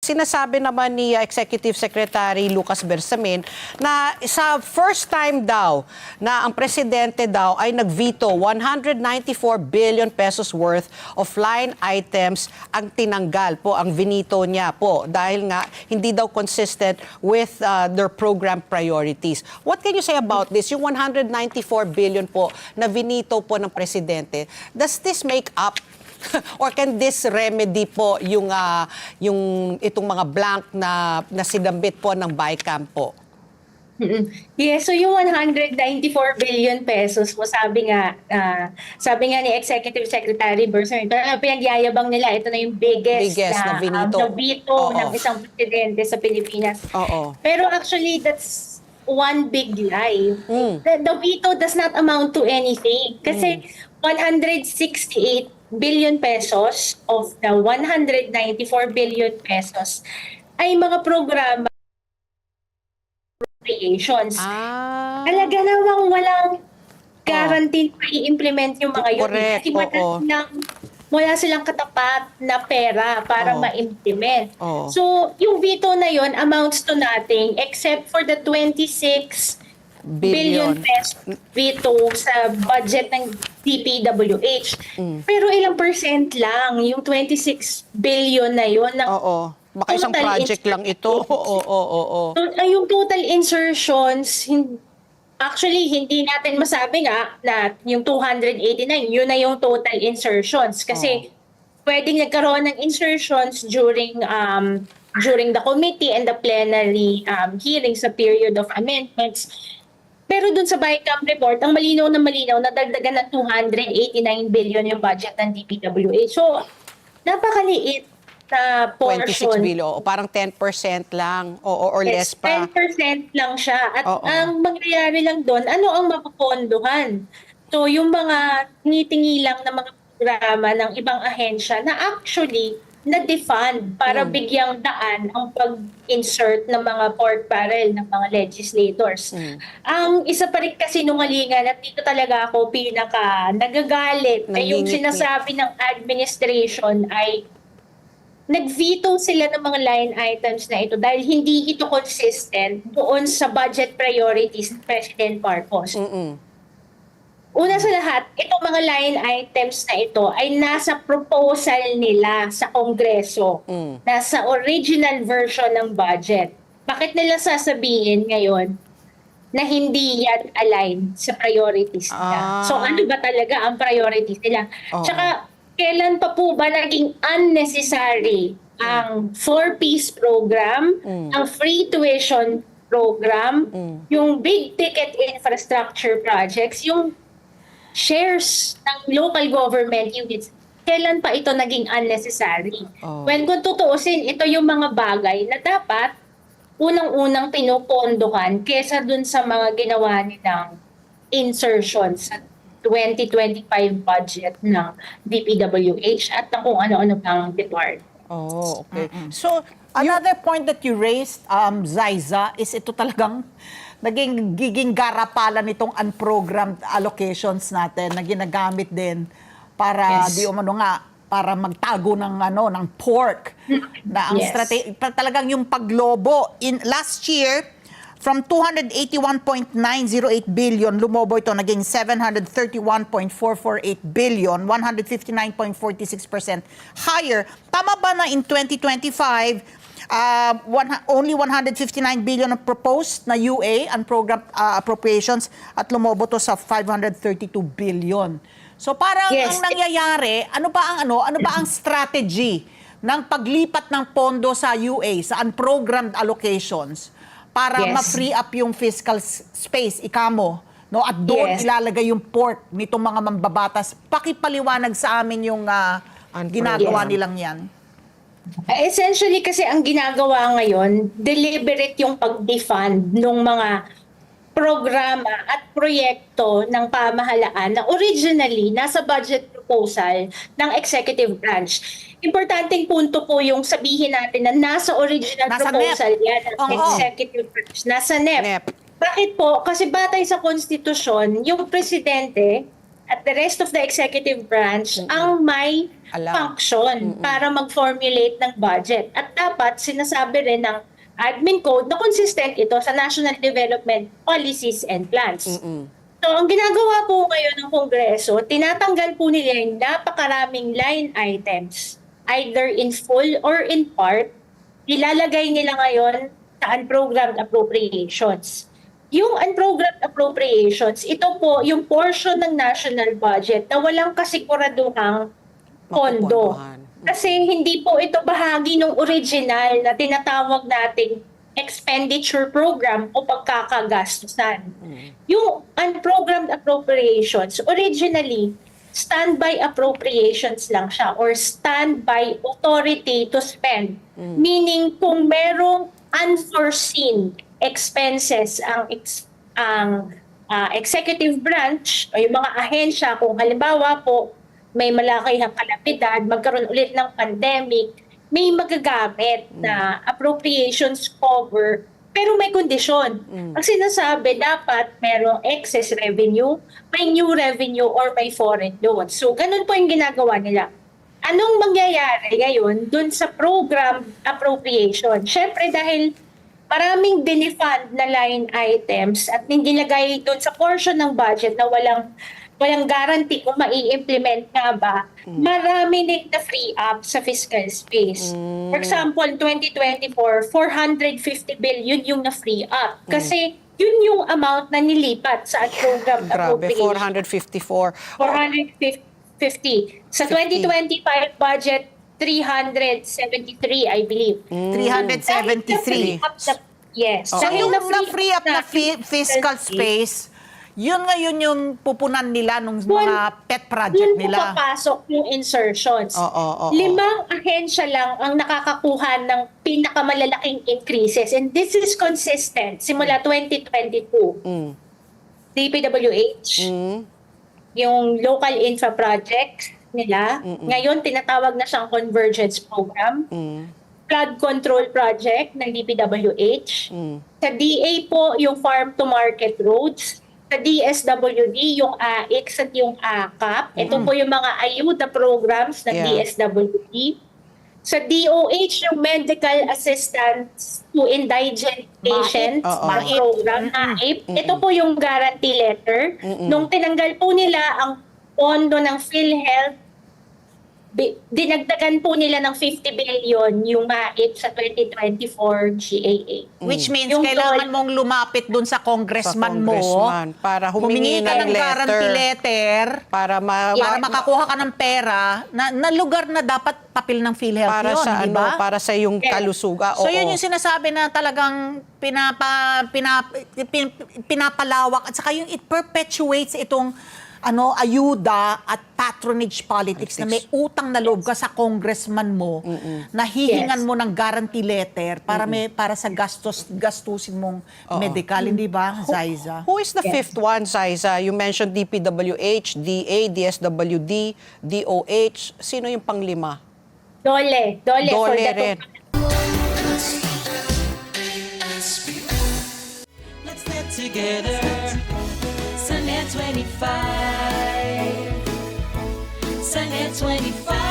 sinasabi naman ni Executive Secretary Lucas Bersamin na sa first time daw na ang presidente daw ay nag-veto 194 billion pesos worth of line items ang tinanggal po, ang vinito niya po dahil nga hindi daw consistent with their program priorities. What can you say about this? Yung 194 billion po na vinito po ng presidente, does this make up or can this remedy po yung itong mga blank na sinambit po ng BICAM po? Yes, so yung 194 billion pesos po, sabi nga ni Executive Secretary Bersamin, pinagyayabang nila, ito na yung biggest na vinito, na veto ng isang presidente sa Pilipinas. Pero actually, that's one big lie. The veto does not amount to anything. Kasi 168 billion pesos of the 194 billion pesos ay mga programa appropriations. Talaga namang walang guarantee na i-implement yung mga yun. Correct. Kasi wala silang katapat na pera para ma-implement. So, yung veto na yun amounts to nothing except for the 26 billion pesos veto sa budget ng DPWH. Pero ilang percent lang yung 26 billion na yun. Baka isang project lang ito. So, yung total insertions, actually, hindi natin masabi nga na yung 289, yun na yung total insertions. Kasi pwedeng nagkaroon ng insertions during the committee and the plenary hearing sa period of amendments. Pero dun sa BICAM report, ang malinaw na dagdagan ng 289 billion yung budget ng DPWH. So, napakaliit na portion. 26 billion, o parang 10% lang or less pa. 10% lang siya. At ang mangyayari lang doon, ano ang mapupondohan? So, yung mga tingi lang na mga programa ng ibang ahensya na actually na-defund para bigyang daan ang pag-insert ng mga pork barrel ng mga legislators. Ang isa pa rin kasi nungalingan at dito talaga ako pinaka nagagalit ay yung sinasabi ng administration ay nag-veto sila ng mga line items na ito dahil hindi ito consistent doon sa budget priorities ni President Marcos. Una sa lahat, itong mga line items na ito ay nasa proposal nila sa Kongreso. Nasa original version ng budget. Bakit nila sasabihin ngayon na hindi yan align sa priorities nila? So ano ba talaga ang priorities nila? Tsaka, kailan pa po ba naging unnecessary ang 4-piece program, ang free tuition program, yung big ticket infrastructure projects, yung shares ng local government units, kailan pa ito naging unnecessary? When kung tutuusin, ito yung mga bagay na dapat unang-unang pinupondohan kesa dun sa mga ginawa nilang insertions sa 2025 budget ng DPWH at na kung ano-ano pang department. Okay. So, another point that you raised, Zaiza, is ito talagang giging garapalan nitong unprogrammed allocations natin na ginagamit din para para magtago ng pork na ang talagang yung paglobo in last year from 281.908 billion lumobo ito naging 731.448 billion, 159.46% higher. Tama ba na in 2025 only 159 billion ang proposed na UA and program appropriations at lumobo to sa 532 billion. So parang ang nangyayari, ano ba ang strategy ng paglipat ng pondo sa UA, sa unprogrammed allocations para ma-free up yung fiscal space, ikamo, no? At doon ilalagay yung pork nitong mga mambabatas. Pakipaliwanag sa amin yung ginagawa nilang yan. Essentially kasi ang ginagawa ngayon, deliberate yung pag-defund ng mga programa at proyekto ng pamahalaan na originally nasa budget proposal ng executive branch. Importanteng punto po yung sabihin natin na nasa original proposal yan ng executive branch. Nasa NEP. Bakit po? Kasi batay sa konstitusyon, yung presidente at the rest of the executive branch ang may Alam. function para mag-formulate ng budget. At dapat sinasabi rin ng admin code na consistent ito sa national development policies and plans. So, ang ginagawa po ngayon ng Kongreso, tinatanggal po nila yung napakaraming line items, either in full or in part, ilalagay nila ngayon sa unprogrammed appropriations. Yung unprogrammed appropriations, ito po yung portion ng national budget na walang kasiguraduhang pondo. Mapupunduhan. Kasi hindi po ito bahagi ng original na tinatawag nating expenditure program o pagkakagastusan. Yung unprogrammed appropriations, originally, standby appropriations lang siya or standby authority to spend. Meaning, kung merong unforeseen expenses ang executive branch o yung mga ahensya, kung halimbawa po may malakihang kalamidad, magkaroon ulit ng pandemic, may magagamit na appropriations cover, pero may kondisyon. Ang sinasabi, dapat merong excess revenue, may new revenue, or may foreign loan. So, ganun po yung ginagawa nila. Anong mangyayari ngayon dun sa program appropriation? Siyempre, dahil maraming dinifund na line items at nilagay dun sa portion ng budget na walang guarantee kung mai-implement nga ba, marami na free up sa fiscal space. For example, 2024, 450 billion yung na-free up. Kasi yun yung amount na nilipat sa program Grabe, appropriation. 454. 450. Sa 2025 budget, 373, I believe. 373. Yes. So Dahil yung na-free up na fiscal space, yun ngayon yung pupunan nila nung mga pet project Yun po nila. papasok yung insertions. Oo. 5 ahensya lang ang nakakakuha ng pinakamalalaking increases. And this is consistent simula 2022. DPWH, yung local infra projects nila. Ngayon, tinatawag na siyang convergence program. Flood control project ng DPWH. Sa DA po, yung farm to market roads. Sa DSWD, yung AIX at yung AKAP. Ito po yung mga ayuda programs ng DSWD. Sa DOH, yung medical assistance to indigent patients na program, AIP. Ito po yung guarantee letter. Nung tinanggal po nila ang pondo ng PhilHealth, dinagdagan po nila ng 50 billion yung MAIP sa 2024 GAA. Which means Yung kailangan mong lumapit dun sa congressman mo. Para humingi ka ng ng guarantee letter para para makakuha ka ng pera na lugar na dapat papel ng PhilHealth para yun, sa di ba? para sa yung kalusugan. So yun yung sinasabi na talagang pinapalawak at saka yung it perpetuates itong ayuda at patronage politics na may utang na loob ka sa congressman mo na hihingan mo ng guarantee letter para sa gastusin mong medical, hindi ba, Zaiza? Who is the fifth one, Zaiza? You mentioned DPWH, DA, DSWD, DOH. Sino yung panglima? Dole for Dole the rin. Let's get together. Sunday 25. Sunday 25.